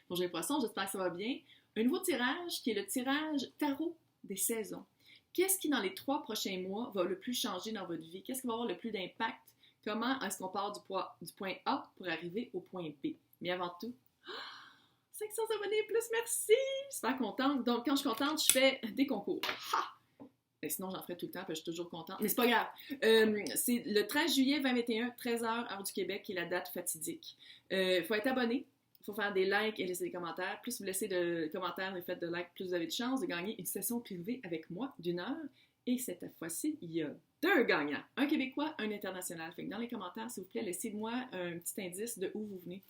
Bonjour les poissons, j'espère que ça va bien. Un nouveau tirage qui est le tirage tarot des saisons. Qu'est-ce qui, dans les 3 prochains mois, va le plus changer dans votre vie? Qu'est-ce qui va avoir le plus d'impact? Comment est-ce qu'on part du point A pour arriver au point B? Mais avant tout, 500 abonnés plus, merci! Super contente. Donc, quand je suis contente, je fais des concours. Ha! Et sinon, j'en ferai tout le temps, parce que je suis toujours contente. Mais c'est pas grave. C'est le 13 juillet 2021, 13h, heure du Québec, qui est la date fatidique. Il faut être abonné. Il faut faire des likes et laisser des commentaires. Plus vous laissez de commentaires et faites de likes, plus vous avez de chances de gagner une session privée avec moi d'1 heure. Et cette fois-ci, il y a 2 gagnants. Un Québécois, un international. Fait que dans les commentaires, s'il vous plaît, laissez-moi un petit indice de où vous venez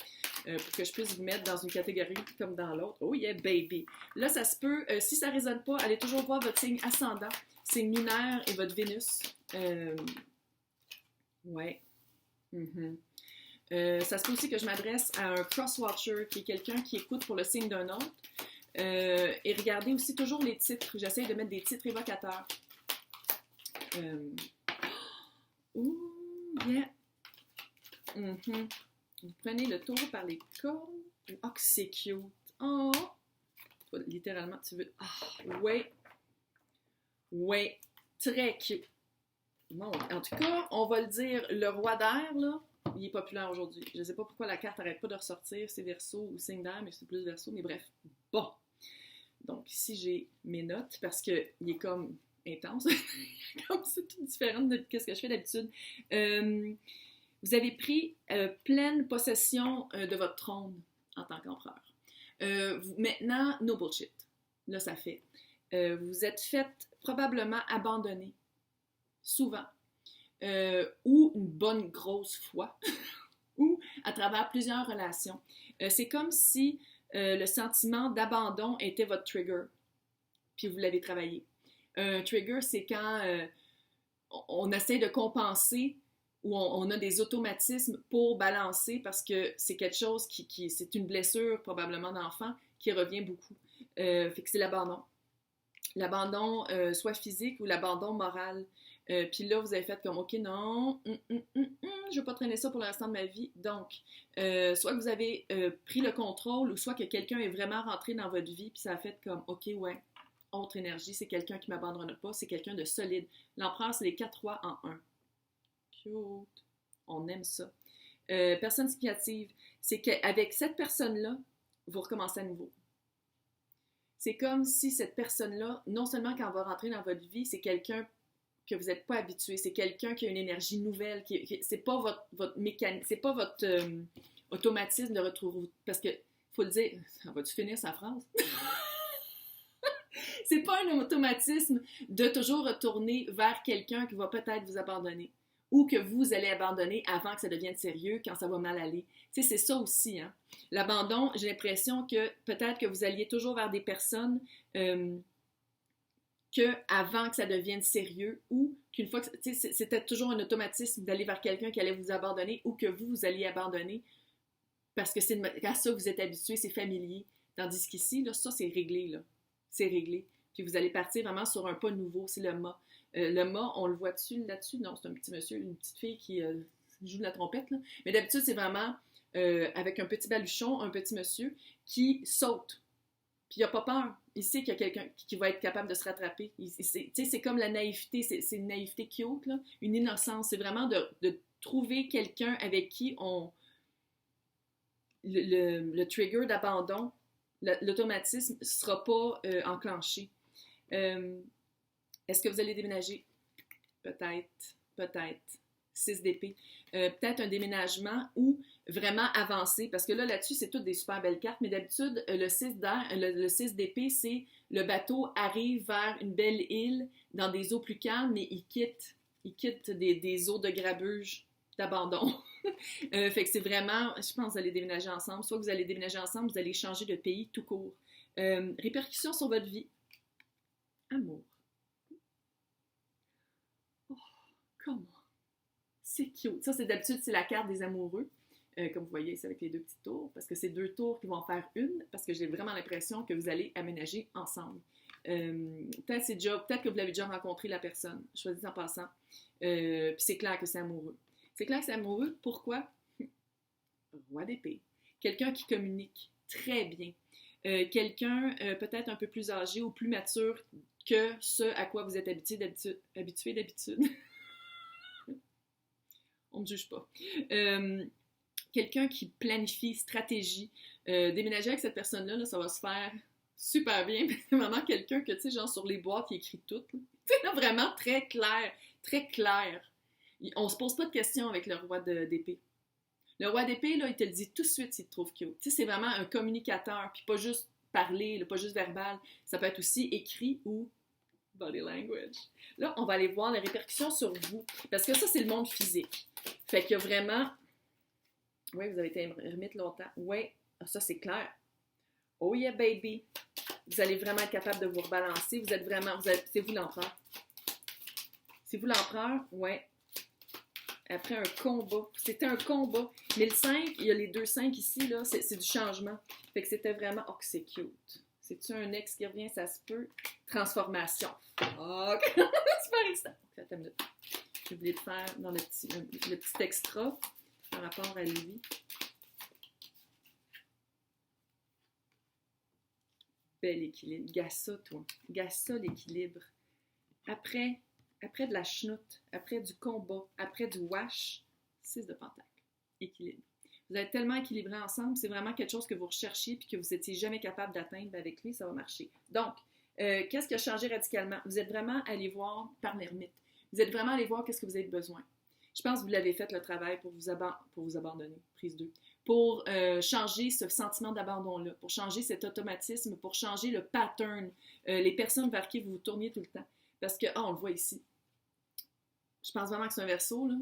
pour que je puisse vous mettre dans une catégorie comme dans l'autre. Oh yeah, baby! Là, ça se peut. Si ça ne résonne pas, allez toujours voir votre signe ascendant, signe lunaire et votre Vénus. Ouais. Ça se peut aussi que je m'adresse à un cross-watcher, qui est quelqu'un qui écoute pour le signe d'un autre. Et regardez aussi toujours les titres. J'essaie de mettre des titres évocateurs. Ouh, yeah. Vous prenez le taureau par les cornes. Oh, que c'est cute. Oh, toi, littéralement, tu veux... Ah, ouais. Ouais, très cute. Bon, en tout cas, on va le dire, le roi d'air, là, il est populaire aujourd'hui. Je ne sais pas pourquoi la carte n'arrête pas de ressortir, c'est Verseau ou signe d'air, mais c'est plus Verseau, mais bref. Bon. Donc, ici, j'ai mes notes, parce qu'il est comme intense. Comme c'est tout différent de ce que je fais d'habitude. Vous avez pris pleine possession de votre trône en tant qu'empereur. Maintenant, no bullshit. Là, ça fait. Vous êtes fait probablement abandonner, souvent, ou une bonne grosse fois, ou à travers plusieurs relations. C'est comme si le sentiment d'abandon était votre trigger, puis vous l'avez travaillé. Un trigger, c'est quand on essaie de compenser ou on a des automatismes pour balancer parce que c'est quelque chose c'est une blessure probablement d'enfant qui revient beaucoup. Fait que c'est l'abandon. L'abandon soit physique ou l'abandon moral. Puis là, vous avez fait comme, OK, non, je ne vais pas traîner ça pour le restant de ma vie. Donc, soit que vous avez pris le contrôle ou soit que quelqu'un est vraiment rentré dans votre vie puis ça a fait comme, OK, ouais, autre énergie, c'est quelqu'un qui ne m'abandonne pas, c'est quelqu'un de solide. L'empereur, c'est les 4 rois en un. Cute. On aime ça. Personne significative, c'est qu'avec cette personne-là, vous recommencez à nouveau. C'est comme si cette personne-là, non seulement quand elle va rentrer dans votre vie, c'est quelqu'un que vous n'êtes pas habitué, c'est quelqu'un qui a une énergie nouvelle, c'est pas votre mécanique, c'est pas votre automatisme de retrouver, parce que, faut le dire, vas-tu finir sa phrase? C'est pas un automatisme de toujours retourner vers quelqu'un qui va peut-être vous abandonner ou que vous allez abandonner avant que ça devienne sérieux, quand ça va mal aller. Tu sais, c'est ça aussi, hein. L'abandon, j'ai l'impression que peut-être que vous alliez toujours vers des personnes que avant que ça devienne sérieux ou qu'une fois que, tu sais, c'était toujours un automatisme d'aller vers quelqu'un qui allait vous abandonner ou que vous alliez abandonner parce que c'est à ça que vous êtes habitué, c'est familier. Tandis qu'ici, là, ça, c'est réglé, là. C'est réglé. Puis vous allez partir vraiment sur un pas nouveau, c'est le mât. Le mât, on le voit-tu là-dessus? Non, c'est un petit monsieur, une petite fille qui joue de la trompette, là. Mais d'habitude, c'est vraiment avec un petit baluchon, un petit monsieur qui saute. Puis il n'a pas peur. Il sait qu'il y a quelqu'un qui va être capable de se rattraper. C'est comme la naïveté, c'est une naïveté cute, là, une innocence. C'est vraiment de trouver quelqu'un avec qui on... Le trigger d'abandon, l'automatisme ne sera pas enclenché. Est-ce que vous allez déménager? Peut-être, peut-être. 6 d'épée. Peut-être un déménagement ou vraiment avancer, parce que là-dessus, c'est toutes des super belles cartes, mais d'habitude, le 6 d'épée, c'est le bateau arrive vers une belle île dans des eaux plus calmes, mais il quitte des eaux de grabuge, d'abandon. Fait que c'est vraiment, je pense que vous allez déménager ensemble. Soit que vous allez déménager ensemble, vous allez changer de pays tout court. Répercussions sur votre vie. Amour. Oh, comment? C'est cute. Ça, c'est d'habitude, c'est la carte des amoureux. Comme vous voyez, c'est avec les 2 petits tours, parce que c'est 2 tours qui vont en faire une, parce que j'ai vraiment l'impression que vous allez aménager ensemble. Peut-être que vous l'avez déjà rencontré, la personne, choisis en passant. Puis c'est clair que c'est amoureux. C'est clair que c'est amoureux. Pourquoi? Roi d'épée. Quelqu'un qui communique. très bien. Quelqu'un peut-être un peu plus âgé ou plus mature que ce à quoi vous êtes habitué d'habitude. On ne me juge pas. Quelqu'un qui planifie, stratégie. Déménager avec cette personne-là, là, ça va se faire super bien. C'est vraiment quelqu'un que, tu sais, genre sur les boîtes, il écrit tout. Tu sais, vraiment très clair, très clair. On se pose pas de questions avec le roi d'épée. Le roi d'épée, là, il te le dit tout de suite s'il te trouve cute. Tu sais, c'est vraiment un communicateur, puis pas juste parler, là, pas juste verbal. Ça peut être aussi écrit ou body language. Là, on va aller voir les répercussions sur vous, parce que ça, c'est le monde physique. Fait qu'il y a vraiment... Oui, vous avez été ermite longtemps. Oui, ça, c'est clair. Oh yeah, baby! Vous allez vraiment être capable de vous rebalancer. Vous êtes vraiment... c'est vous l'empereur. C'est vous l'empereur? Ouais. Après un combat. C'était un combat. Mais le 5, il y a les 2 5 ici, là, c'est du changement. Fait que c'était vraiment... Oh, que c'est cute. C'est-tu un ex qui revient? Ça se peut. Transformation. Oh, super excitant. Attends une minute. J'ai oublié de faire dans le petit extra par rapport à lui. Bel équilibre. Gars ça, toi. Gars ça, l'équilibre. Après de la chenoute, après du combat, après du wash, 6 de pentacle. Équilibre. Vous êtes tellement équilibrés ensemble, c'est vraiment quelque chose que vous recherchiez puis que vous n'étiez jamais capable d'atteindre. Avec lui, ça va marcher. Donc, qu'est-ce qui a changé radicalement? Vous êtes vraiment allé voir par l'ermite. Vous êtes vraiment allé voir qu'est-ce que vous avez besoin. Je pense que vous l'avez fait le travail pour vous abandonner. Prise 2. Pour changer ce sentiment d'abandon-là, pour changer cet automatisme, pour changer le pattern, les personnes vers qui vous vous tourniez tout le temps. Parce que, on le voit ici. Je pense vraiment que c'est un verseau, là.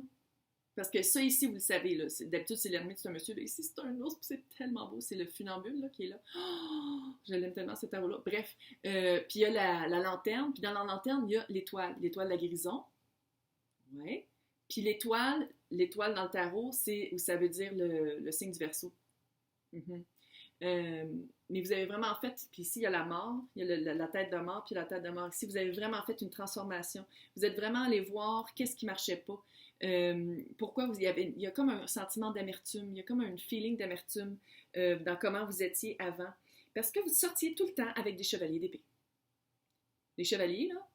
Parce que ça, ici, vous le savez, là. D'habitude, c'est l'ermite, c'est un monsieur. Là. Ici, c'est un ours, puis c'est tellement beau. C'est le funambule, là, qui est là. Oh, je l'aime tellement, cet tarot-là. Bref. Puis il y a la lanterne. Puis dans la lanterne, il y a l'étoile. L'étoile de la guérison. Ouais. Puis l'étoile dans le tarot, c'est où ça veut dire le signe du Verseau. Mm-hmm. Mais vous avez vraiment fait, puis ici il y a la mort, il y a la tête de mort, puis la tête de mort. Ici, vous avez vraiment fait une transformation. Vous êtes vraiment allé voir qu'est-ce qui marchait pas. Pourquoi il y a comme un sentiment d'amertume, il y a comme un feeling d'amertume dans comment vous étiez avant. Parce que vous sortiez tout le temps avec des chevaliers d'épée. Les chevaliers, là,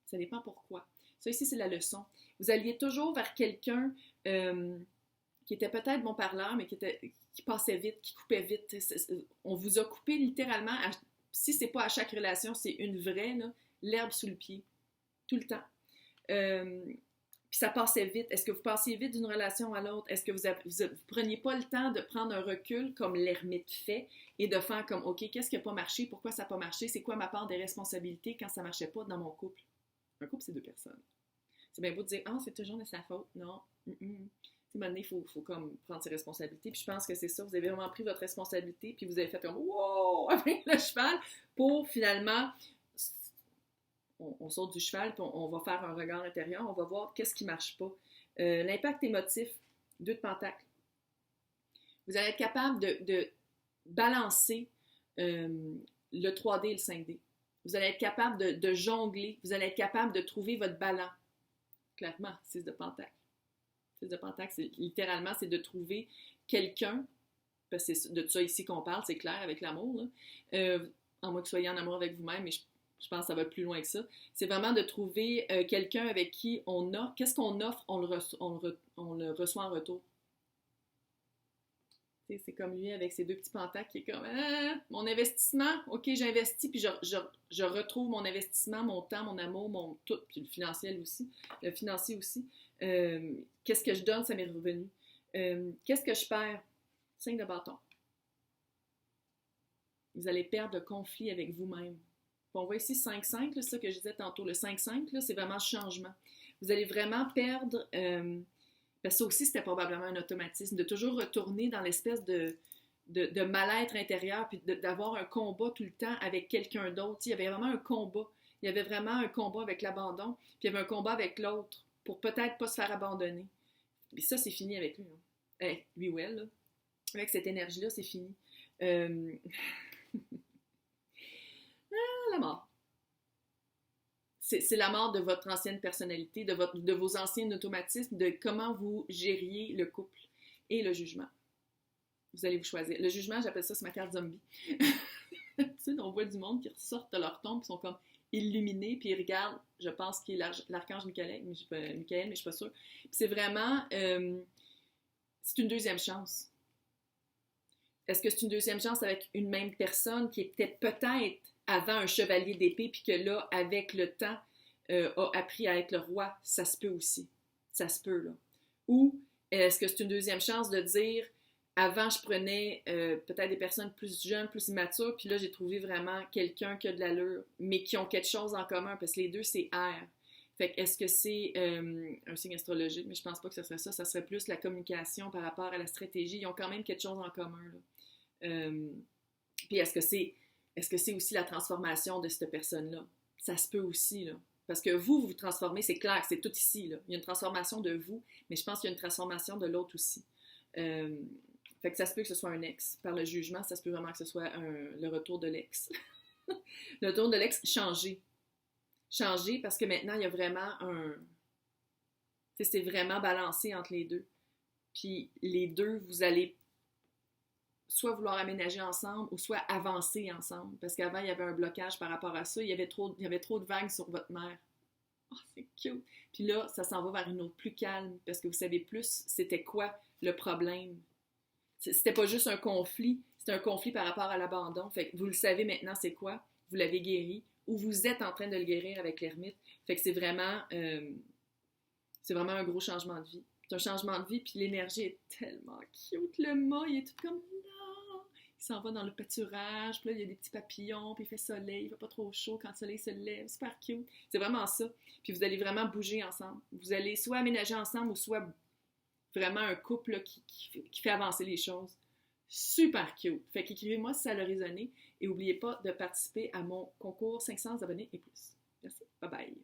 ça dépend pourquoi. Ça ici, c'est la leçon. Vous alliez toujours vers quelqu'un qui était peut-être bon parleur, mais qui passait vite, qui coupait vite. On vous a coupé littéralement, si c'est pas à chaque relation, c'est une vraie, là, l'herbe sous le pied, tout le temps. Puis ça passait vite. Est-ce que vous passiez vite d'une relation à l'autre? Est-ce que vous preniez pas le temps de prendre un recul comme l'ermite fait et de faire comme, OK, qu'est-ce qui n'a pas marché? Pourquoi ça n'a pas marché? C'est quoi ma part des responsabilités quand ça ne marchait pas dans mon couple? Un couple, c'est 2 personnes. C'est bien beau de dire, ah, c'est toujours de sa faute. Non. Tu sais, maintenant, il faut comme prendre ses responsabilités. Puis je pense que c'est ça. Vous avez vraiment pris votre responsabilité, puis vous avez fait comme, wow, avec le cheval, pour finalement, on saute du cheval, puis on va faire un regard intérieur, on va voir qu'est-ce qui ne marche pas. L'impact émotif, 2 de pentacle. Vous allez être capable de balancer le 3D et le 5D. Vous allez être capable de jongler. Vous allez être capable de trouver votre ballon. Clairement, 6 de pentacle. 6 de pentacle, littéralement, c'est de trouver quelqu'un, parce que c'est de ça ici qu'on parle, c'est clair, avec l'amour, en moins que vous soyez en amour avec vous-même, mais je pense que ça va plus loin que ça. C'est vraiment de trouver quelqu'un avec qui qu'est-ce qu'on offre, on le reçoit en retour. C'est comme lui avec ses 2 petits pentacles qui est comme mon investissement, ok, j'investis, puis je retrouve mon investissement, mon temps, mon amour, mon tout, puis le financier aussi. Qu'est-ce que je donne, ça m'est revenu. Qu'est-ce que je perds? 5 de bâton. Vous allez perdre le conflit avec vous-même. On voit ici 5-5, c'est ça que je disais tantôt. Le 5-5, là, c'est vraiment changement. Vous allez vraiment perdre... parce que ça aussi, c'était probablement un automatisme, de toujours retourner dans l'espèce de mal-être intérieur, puis d'avoir un combat tout le temps avec quelqu'un d'autre. Il y avait vraiment un combat. Il y avait vraiment un combat avec l'abandon, puis il y avait un combat avec l'autre, pour peut-être pas se faire abandonner. Puis ça, c'est fini avec lui. Hein. Lui ou elle, là. Avec cette énergie-là, c'est fini. La mort. C'est la mort de votre ancienne personnalité, de vos anciens automatismes, de comment vous gériez le couple et le jugement. Vous allez vous choisir. Le jugement, j'appelle ça, c'est ma carte zombie. Tu sais, on voit du monde qui ressortent de leur tombe, qui sont comme illuminés, puis ils regardent, je pense qu'il est l'archange Michael, mais je suis pas sûre. Puis c'est vraiment, c'est une deuxième chance. Est-ce que c'est une deuxième chance avec une même personne qui était peut-être avant un chevalier d'épée, puis que là, avec le temps, a appris à être le roi? Ça se peut aussi. Ça se peut, là. Ou est-ce que c'est une deuxième chance de dire, avant, je prenais peut-être des personnes plus jeunes, plus immatures, puis là, j'ai trouvé vraiment quelqu'un qui a de l'allure, mais qui ont quelque chose en commun, parce que les deux, c'est air. Fait que est-ce que c'est un signe astrologique? Mais je pense pas que ce serait ça. Ça serait plus la communication par rapport à la stratégie. Ils ont quand même quelque chose en commun, là. Puis est-ce que c'est aussi la transformation de cette personne-là? Ça se peut aussi, là. Parce que vous vous transformez, c'est clair, c'est tout ici, là. Il y a une transformation de vous, mais je pense qu'il y a une transformation de l'autre aussi. Fait que ça se peut que ce soit un ex. Par le jugement, ça se peut vraiment que ce soit le retour de l'ex. Le retour de l'ex changé. Changé parce que maintenant, il y a vraiment un... Tu sais, c'est vraiment balancé entre les deux. Puis les deux, vous allez soit vouloir aménager ensemble ou soit avancer ensemble. Parce qu'avant, il y avait un blocage par rapport à ça. Il y avait trop de vagues sur votre mer. Oh, c'est cute! Puis là, ça s'en va vers une autre plus calme parce que vous savez plus c'était quoi le problème. C'était pas juste un conflit, c'était un conflit par rapport à l'abandon. Fait que vous le savez maintenant c'est quoi, vous l'avez guéri ou vous êtes en train de le guérir avec l'ermite. Fait que c'est vraiment un gros changement de vie. C'est un changement de vie, puis l'énergie est tellement cute. Le mât, il est tout comme là. Il s'en va dans le pâturage, puis là, il y a des petits papillons, puis il fait soleil, il fait pas trop chaud quand le soleil se lève. Super cute. C'est vraiment ça. Puis vous allez vraiment bouger ensemble. Vous allez soit aménager ensemble ou soit vraiment un couple là, qui fait avancer les choses. Super cute. Fait qu'écrivez-moi si ça a résonné et n'oubliez pas de participer à mon concours 500 abonnés et plus. Merci. Bye bye.